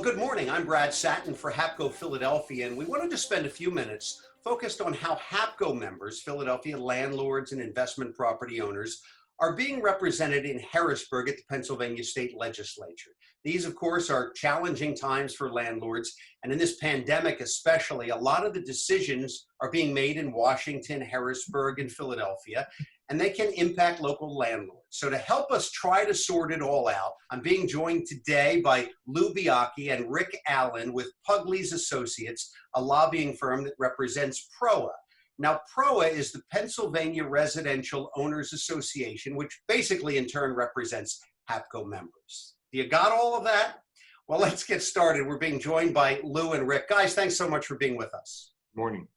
good morning. I'm Brad Satin for Hapco Philadelphia, and we wanted to spend a few minutes focused on how Hapco members, Philadelphia landlords and investment property owners, are being represented in Harrisburg at the Pennsylvania State Legislature. These, of course, are challenging times for landlords, and in this pandemic especially, a lot of the decisions are being made in Washington, Harrisburg, and Philadelphia, and they can impact local landlords. So to help us try to sort it all out, I'm being joined today by Lou Biacchi and Rick Allan with Pugliese Associates, a lobbying firm that represents PROA. Now, PROA is the Pennsylvania Residential Owners Association, which basically in turn represents Hapco members. You got all of that? Well, let's get started. We're being joined by Lou and Rick. Guys, thanks so much for being with us. Morning.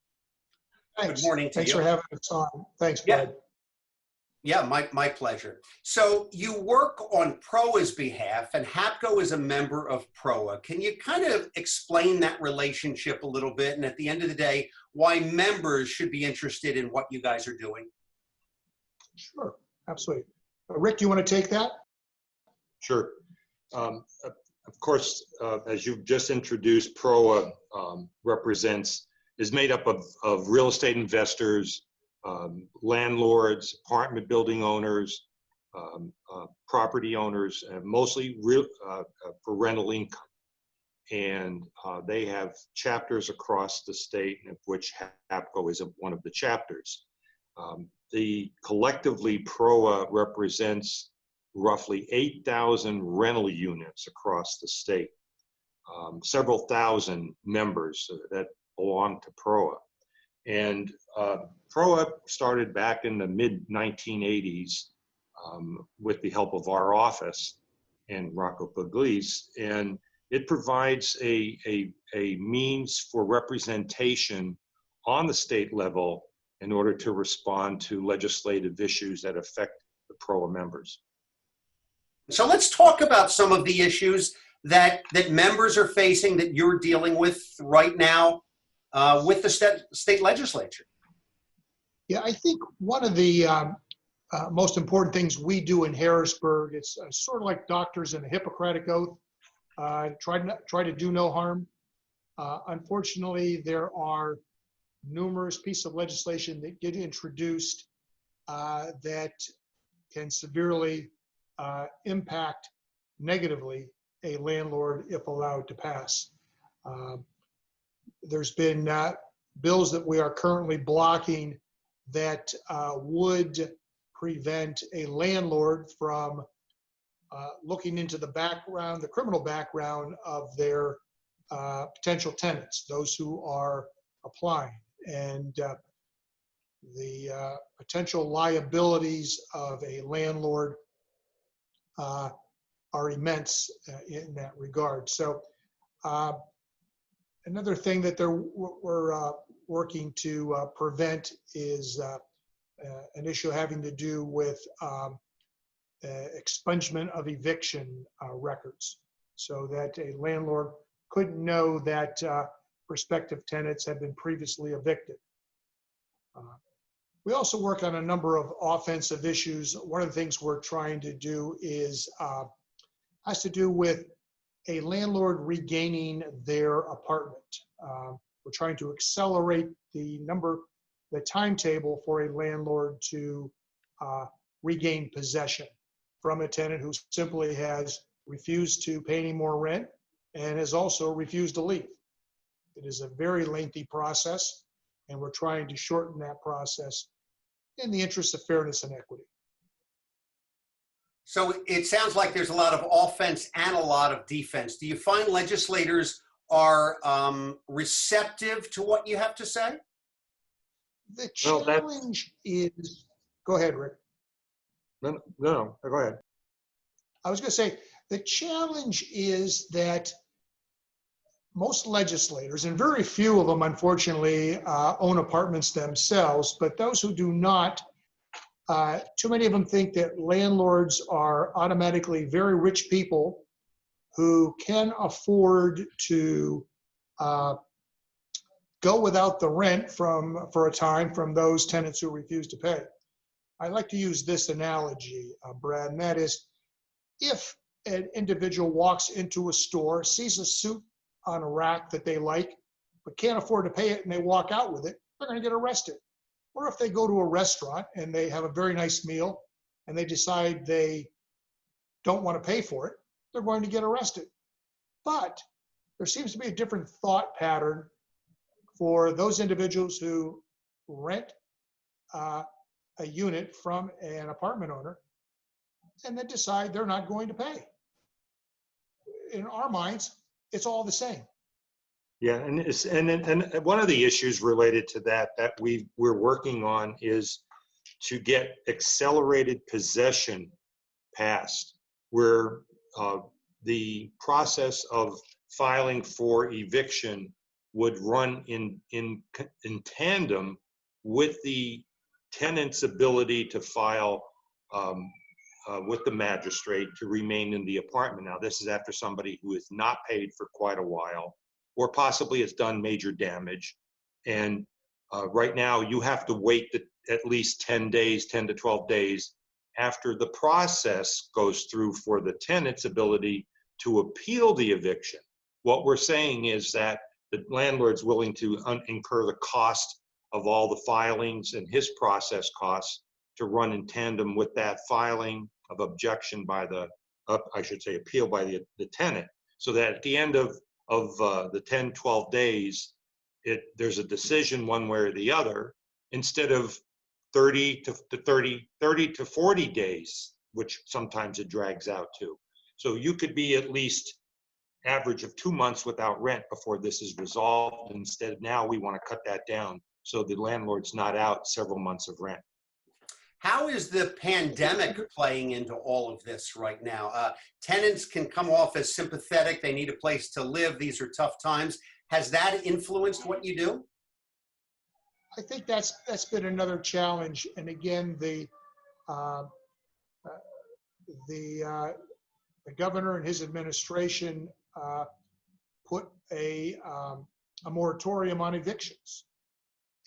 Thanks. Good morning to Thanks you. for having us on. Thanks, Brad. Yeah, my pleasure. So you work on PROA's behalf, and Hapco is a member of PROA. Can you kind of explain that relationship a little bit, and at the end of the day, why members should be interested in what you guys are doing? Sure, absolutely. Rick, do you want to take that? Sure. Of course, as you've just introduced, PROA is made up of real estate investors, landlords, apartment building owners, property owners, mostly for rental income. And they have chapters across the state, of which Hapco is one of the chapters. Collectively, PROA represents roughly 8,000 rental units across the state, several thousand members that belong to PROA. And PROA started back in the mid-1980s with the help of our office and Rocco Pugliese, and it provides a means for representation on the state level in order to respond to legislative issues that affect the PROA members. So let's talk about some of the issues that members are facing, that you're dealing with right now with the state legislature. Yeah, I think one of the most important things we do in Harrisburg, it's sort of like doctors in a Hippocratic oath, try to do no harm. Unfortunately, there are numerous pieces of legislation that get introduced that can severely impact negatively a landlord if allowed to pass. There's been bills that we are currently blocking that would prevent a landlord from looking into the background, the criminal background of their potential tenants, those who are applying. And the potential liabilities of a landlord are immense in that regard. So another thing that we're working to prevent is an issue having to do with expungement of eviction records, so that a landlord couldn't know that prospective tenants have been previously evicted. We also work on a number of offensive issues. One of the things we're trying to do has to do with a landlord regaining their apartment. We're trying to accelerate the timetable for a landlord to regain possession from a tenant who simply has refused to pay any more rent and has also refused to leave. It is a very lengthy process, and we're trying to shorten that process in the interest of fairness and equity. So it sounds like there's a lot of offense and a lot of defense. Do you find legislators are receptive to what you have to say? The challenge is, go ahead, Rick. No, go ahead. I was going to say, the challenge is that most legislators, and very few of them, unfortunately, own apartments themselves, but those who do not, too many of them think that landlords are automatically very rich people who can afford to go without the rent for a time from those tenants who refuse to pay. I like to use this analogy, Brad, and that is, if an individual walks into a store, sees a suit on a rack that they like, but can't afford to pay it, and they walk out with it, they're going to get arrested. Or if they go to a restaurant and they have a very nice meal and they decide they don't want to pay for it, they're going to get arrested. But there seems to be a different thought pattern for those individuals who rent a unit from an apartment owner and then decide they're not going to pay. In our minds, it's all the same. Yeah, and one of the issues related to that we're working on is to get accelerated possession passed, where the process of filing for eviction would run in tandem with the tenant's ability to file with the magistrate to remain in the apartment. Now, this is after somebody who has not paid for quite a while, or possibly has done major damage. And right now, you have to wait at least 10 days, 10 to 12 days after the process goes through for the tenant's ability to appeal the eviction. What we're saying is that the landlord's willing to incur the cost of all the filings and his process costs to run in tandem with that filing of objection by appeal by the tenant, so that at the end of the 10, 12 days, there's a decision one way or the other, instead of 30 to 40 days, which sometimes it drags out to. So you could be at least average of 2 months without rent before this is resolved. Instead, now we want to cut that down so the landlord's not out several months of rent. How is the pandemic playing into all of this right now? Tenants can come off as sympathetic. They need a place to live. These are tough times. Has that influenced what you do? I think that's been another challenge. And again, the governor and his administration put a moratorium on evictions.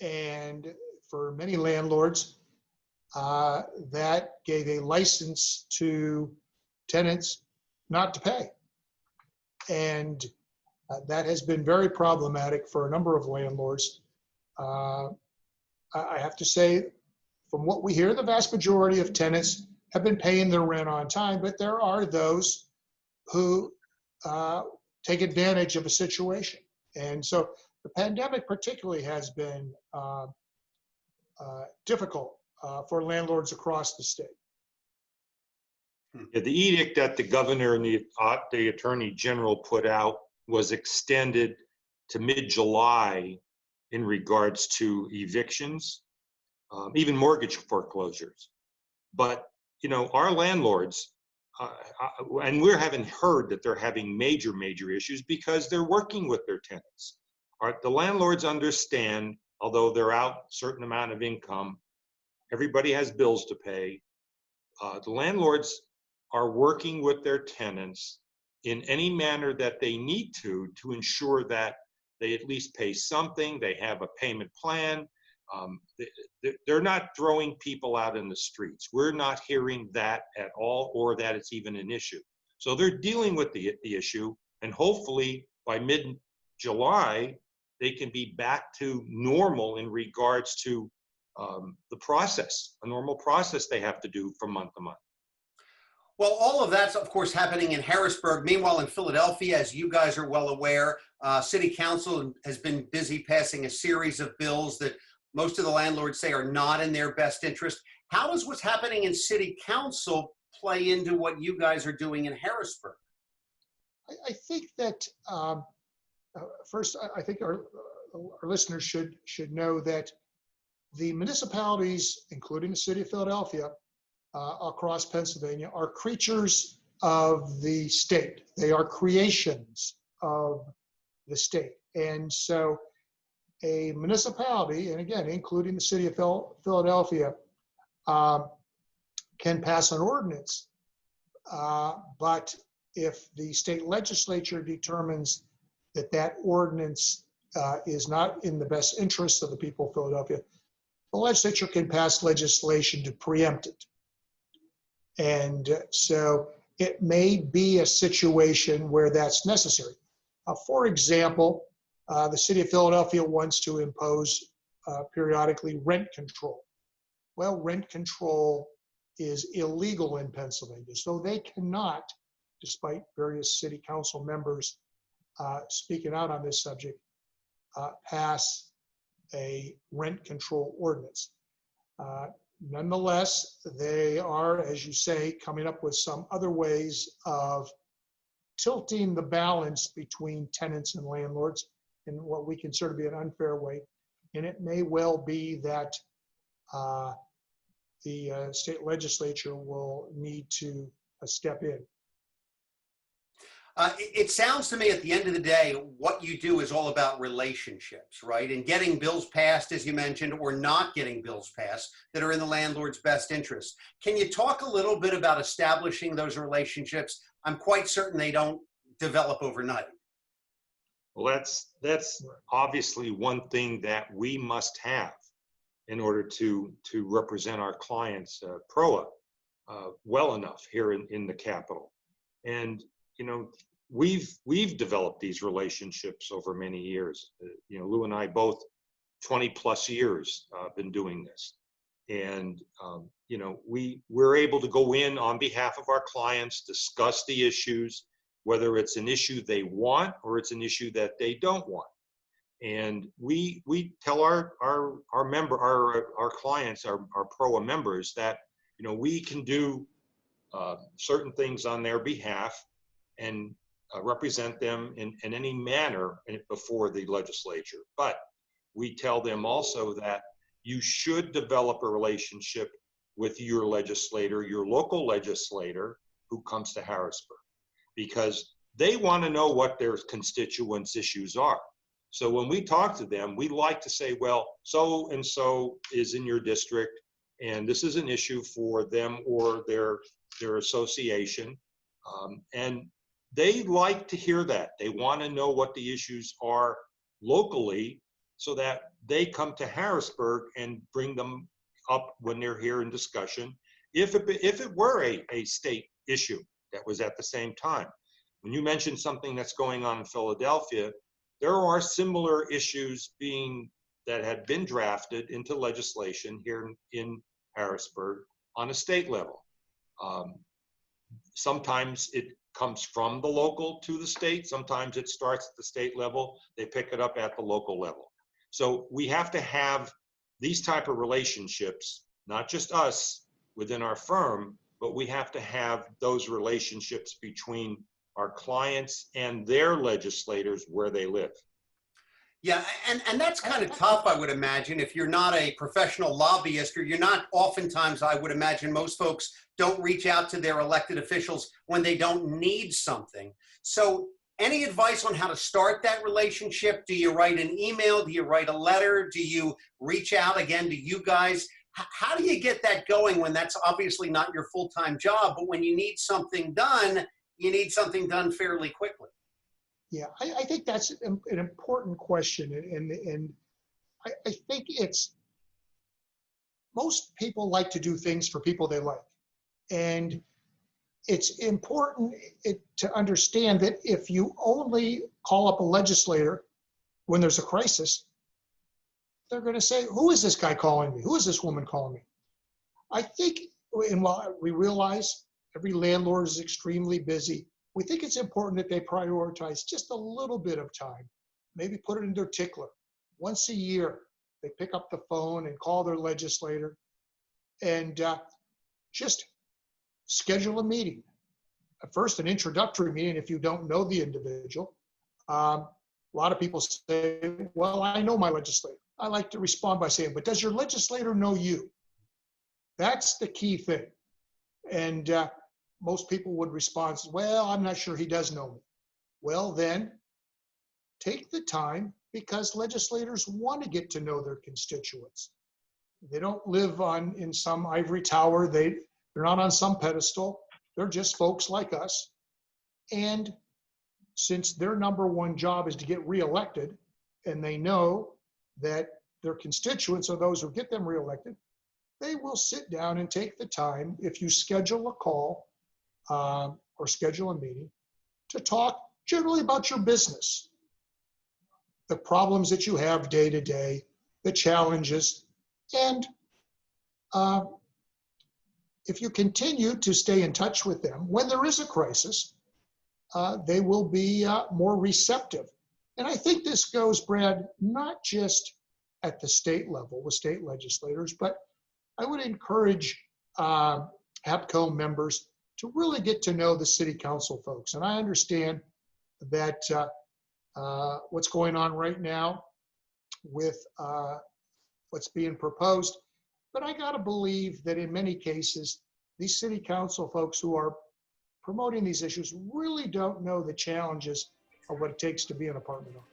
And for many landlords, that gave a license to tenants not to pay. And that has been very problematic for a number of landlords. I have to say, from what we hear, the vast majority of tenants have been paying their rent on time, but there are those who take advantage of a situation. And so the pandemic particularly has been difficult for landlords across the state. Yeah, the edict that the governor and the attorney general put out was extended to mid-July in regards to evictions, even mortgage foreclosures. But, you know, our landlords, and we haven't heard that they're having major issues because they're working with their tenants. The landlords understand, although they're out a certain amount of income, everybody has bills to pay. The landlords are working with their tenants in any manner that they need to ensure that they at least pay something, they have a payment plan. They're not throwing people out in the streets. We're not hearing that at all, or that it's even an issue. So they're dealing with the issue, and hopefully by mid-July, they can be back to normal in regards to the process, a normal process they have to do from month to month. Well, all of that's, of course, happening in Harrisburg. Meanwhile, in Philadelphia, as you guys are well aware, City Council has been busy passing a series of bills that most of the landlords say are not in their best interest. How does what's happening in City Council play into what you guys are doing in Harrisburg? I think that, first, I think our listeners should know that the municipalities, including the city of Philadelphia, across Pennsylvania, are creatures of the state. They are creations of the state. And so a municipality, and again, including the city of Philadelphia, can pass an ordinance. But if the state legislature determines that that ordinance is not in the best interest of the people of Philadelphia, the legislature can pass legislation to preempt it. And so it may be a situation where that's necessary. For example, the city of Philadelphia wants to impose periodically rent control. Well, rent control is illegal in Pennsylvania, so they cannot, despite various city council members speaking out on this subject, pass a rent control ordinance. Nonetheless, they are, as you say, coming up with some other ways of tilting the balance between tenants and landlords in what we consider to be an unfair way. And it may well be that the state legislature will need to step in. It sounds to me at the end of the day, what you do is all about relationships, right? And getting bills passed, as you mentioned, or not getting bills passed that are in the landlord's best interest. Can you talk a little bit about establishing those relationships? I'm quite certain they don't develop overnight. Well, that's obviously one thing that we must have in order to represent our clients, PROA, well enough here in the Capitol. And you know, we've developed these relationships over many years. You know, Lou and I both 20 plus years been doing this. And, you know, we're able to go in on behalf of our clients, discuss the issues, whether it's an issue they want or it's an issue that they don't want. And we tell our clients, our PROA members that, you know, we can do certain things on their behalf and represent them in any manner before the legislature. But we tell them also that you should develop a relationship with your legislator, your local legislator who comes to Harrisburg, because they want to know what their constituents' issues are. So when we talk to them, we like to say, well, so-and-so is in your district, and this is an issue for them or their association. And they like to hear that. They want to know what the issues are locally so that they come to Harrisburg and bring them up when they're here in discussion. If it were a state issue that was at the same time. When you mentioned something that's going on in Philadelphia, there are similar issues that had been drafted into legislation here in Harrisburg on a state level. Sometimes it comes from the local to the state. Sometimes it starts at the state level. They pick it up at the local level. So we have to have these type of relationships, not just us within our firm, but we have to have those relationships between our clients and their legislators where they live. Yeah, and that's kind of tough, I would imagine, if you're not a professional lobbyist, or you're not, oftentimes, I would imagine most folks don't reach out to their elected officials when they don't need something. So any advice on how to start that relationship? Do you write an email? Do you write a letter? Do you reach out again to you guys? How do you get that going when that's obviously not your full-time job, but when you need something done, you need something done fairly quickly? Yeah, I think that's an important question. And I think most people like to do things for people they like. And it's important to understand that if you only call up a legislator when there's a crisis, they're going to say, who is this guy calling me? Who is this woman calling me? I think, and while we realize every landlord is extremely busy, we think it's important that they prioritize just a little bit of time, maybe put it in their tickler. Once a year, they pick up the phone and call their legislator and just schedule a meeting. At first, an introductory meeting if you don't know the individual. A lot of people say, well, I know my legislator. I like to respond by saying, but does your legislator know you? That's the key thing. And most people would respond, well, I'm not sure he does know me. Well, then take the time, because legislators want to get to know their constituents. They don't live in some ivory tower. They're not on some pedestal. They're just folks like us. And since their number one job is to get reelected, and they know that their constituents are those who get them reelected, they will sit down and take the time. If you schedule a call or or schedule a meeting to talk generally about your business, the problems that you have day to day, the challenges, and if you continue to stay in touch with them, when there is a crisis, they will be more receptive. And I think this goes, Brad, not just at the state level with state legislators, but I would encourage Hapco members to really get to know the city council folks. And I understand that what's going on right now with what's being proposed, but I gotta believe that in many cases, these city council folks who are promoting these issues really don't know the challenges of what it takes to be an apartment owner.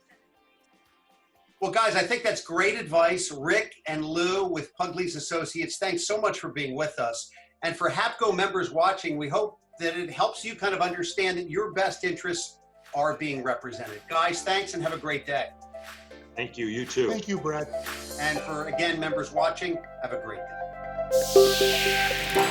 Well, guys, I think that's great advice. Rick and Lou with Pugliese Associates, thanks so much for being with us. And for Hapco members watching, we hope that it helps you kind of understand that your best interests are being represented. Guys, thanks and have a great day. Thank you. You too. Thank you, Brad. And for, again, members watching, have a great day.